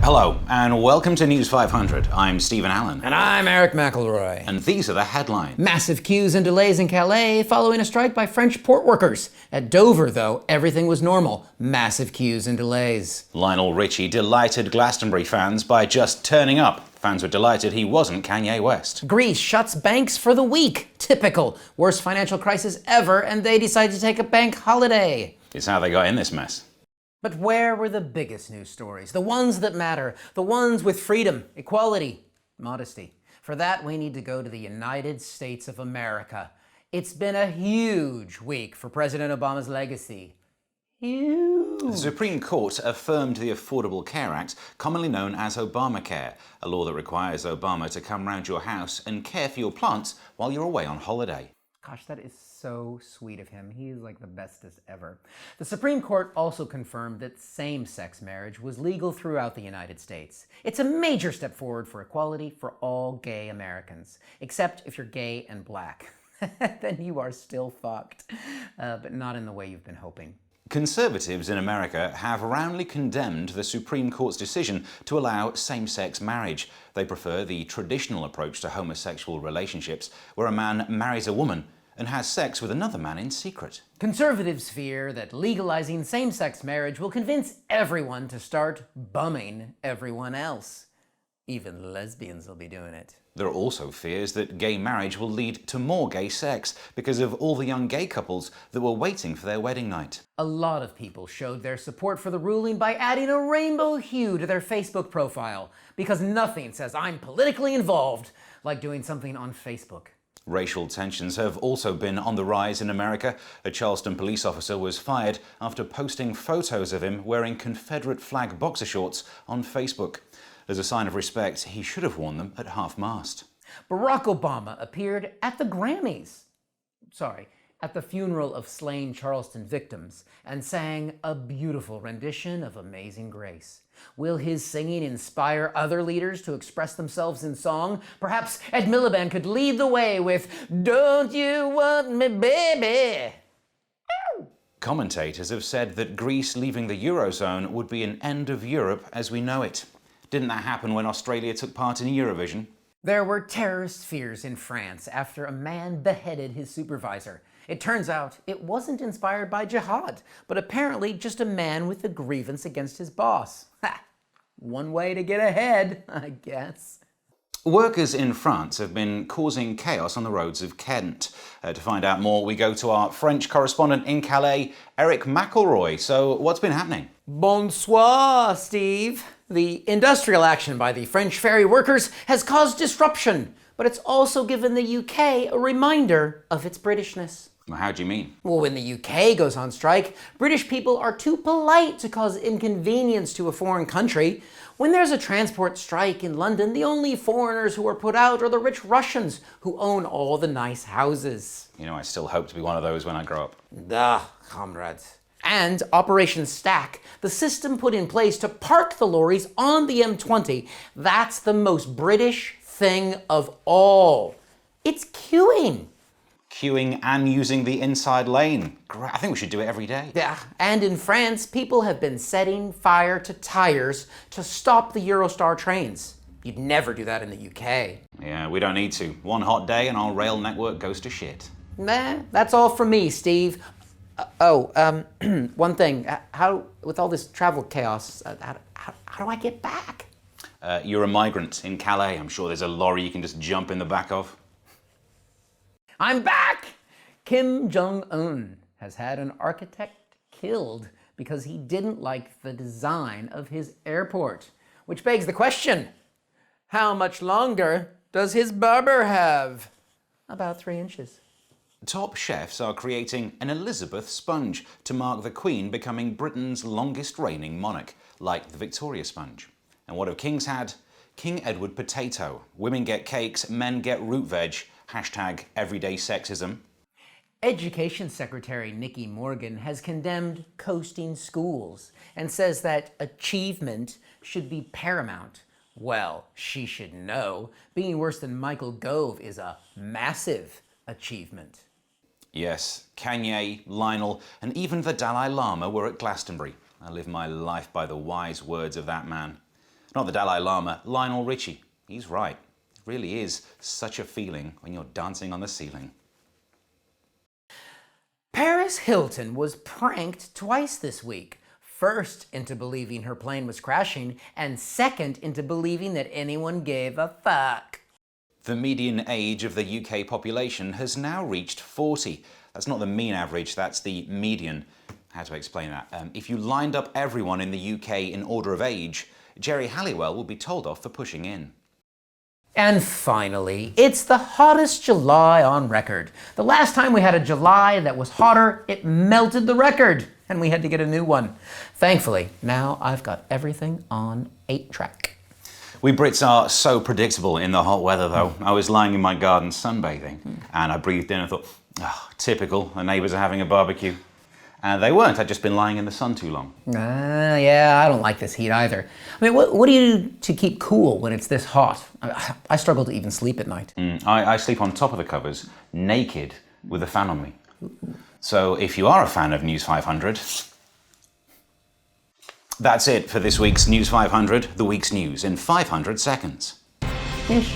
Hello, and welcome to News 500. I'm Stephen Allen. And I'm Eric McElroy. And these are the headlines. Massive queues and delays in Calais following a strike by French port workers. At Dover, though, everything was normal. Massive queues and delays. Lionel Richie delighted Glastonbury fans by just turning up. Fans were delighted he wasn't Kanye West. Greece shuts banks for the week. Typical. Worst financial crisis ever, and they decided to take a bank holiday. It's how they got in this mess. But where were the biggest news stories? The ones that matter. The ones with freedom, equality, modesty. For that, we need to go to the United States of America. It's been a huge week for President Obama's legacy. Huge. The Supreme Court affirmed the Affordable Care Act, commonly known as Obamacare, a law that requires Obama to come round your house and care for your plants while you're away on holiday. Gosh, that is so sweet of him. He is like the bestest ever. The Supreme Court also confirmed that same-sex marriage was legal throughout the United States. It's a major step forward for equality for all gay Americans, except if you're gay and black. Then you are still fucked, but not in the way you've been hoping. Conservatives in America have roundly condemned the Supreme Court's decision to allow same-sex marriage. They prefer the traditional approach to homosexual relationships, where a man marries a woman and has sex with another man in secret. Conservatives fear that legalizing same-sex marriage will convince everyone to start bumming everyone else. Even lesbians will be doing it. There are also fears that gay marriage will lead to more gay sex because of all the young gay couples that were waiting for their wedding night. A lot of people showed their support for the ruling by adding a rainbow hue to their Facebook profile, because nothing says I'm politically involved like doing something on Facebook. Racial tensions have also been on the rise in America. A Charleston police officer was fired after posting photos of him wearing Confederate flag boxer shorts on Facebook. As a sign of respect, he should have worn them at half-mast. Barack Obama appeared at the Grammys. At the funeral of slain Charleston victims and sang a beautiful rendition of Amazing Grace. Will his singing inspire other leaders to express themselves in song? Perhaps Ed Miliband could lead the way with "Don't You Want Me, Baby?" Commentators have said that Greece leaving the Eurozone would be an end of Europe as we know it. Didn't that happen when Australia took part in Eurovision? There were terrorist fears in France after a man beheaded his supervisor. It turns out it wasn't inspired by jihad, but apparently just a man with a grievance against his boss. Ha! One way to get ahead, I guess. Workers in France have been causing chaos on the roads of Kent. To find out more, we go to our French correspondent in Calais, Eric McElroy. So, what's been happening? Bonsoir, Steve. The industrial action by the French ferry workers has caused disruption, but it's also given the UK a reminder of its Britishness. Well, how do you mean? Well, when the UK goes on strike, British people are too polite to cause inconvenience to a foreign country. When there's a transport strike in London, the only foreigners who are put out are the rich Russians who own all the nice houses. You know, I still hope to be one of those when I grow up. Comrades. And Operation Stack, the system put in place to park the lorries on the M20. That's the most British thing of all. It's queuing. Queuing and using the inside lane. I think we should do it every day. Yeah, and in France, people have been setting fire to tires to stop the Eurostar trains. You'd never do that in the UK. Yeah, we don't need to. One hot day and our rail network goes to shit. Nah, that's all from me, Steve. One thing. How, with all this travel chaos, how do I get back? You're a migrant in Calais. I'm sure there's a lorry you can just jump in the back of. I'm back! Kim Jong-un has had an architect killed because he didn't like the design of his airport. Which begs the question, how much longer does his barber have? About 3 inches. Top chefs are creating an Elizabeth sponge to mark the Queen becoming Britain's longest reigning monarch, like the Victoria sponge. And what have kings had? King Edward potato. Women get cakes, men get root veg. Hashtag everyday sexism. Education Secretary Nikki Morgan has condemned coasting schools and says that achievement should be paramount. Well, she should know. Being worse than Michael Gove is a massive achievement. Yes, Kanye, Lionel, and even the Dalai Lama were at Glastonbury. I live my life by the wise words of that man. Not the Dalai Lama, Lionel Richie. He's right. It really is such a feeling when you're dancing on the ceiling. Paris Hilton was pranked twice this week. First, into believing her plane was crashing, and second, into believing that anyone gave a fuck. The median age of the UK population has now reached 40. That's not the mean average, that's the median. How to explain that? If you lined up everyone in the UK in order of age, Jerry Halliwell would be told off for pushing in. And finally, it's the hottest July on record. The last time we had a July that was hotter, it melted the record, and we had to get a new one. Thankfully, now I've got everything on 8-track. We Brits are so predictable in the hot weather, though. I was lying in my garden sunbathing, and I breathed in and thought, oh, typical, the neighbours are having a barbecue. And they weren't, I'd just been lying in the sun too long. Yeah, I don't like this heat either. I mean, what do you do to keep cool when it's this hot? I struggle to even sleep at night. I sleep on top of the covers, naked, with a fan on me. So if you are a fan of News 500, that's it for this week's News 500, the week's news in 500 seconds. Ish.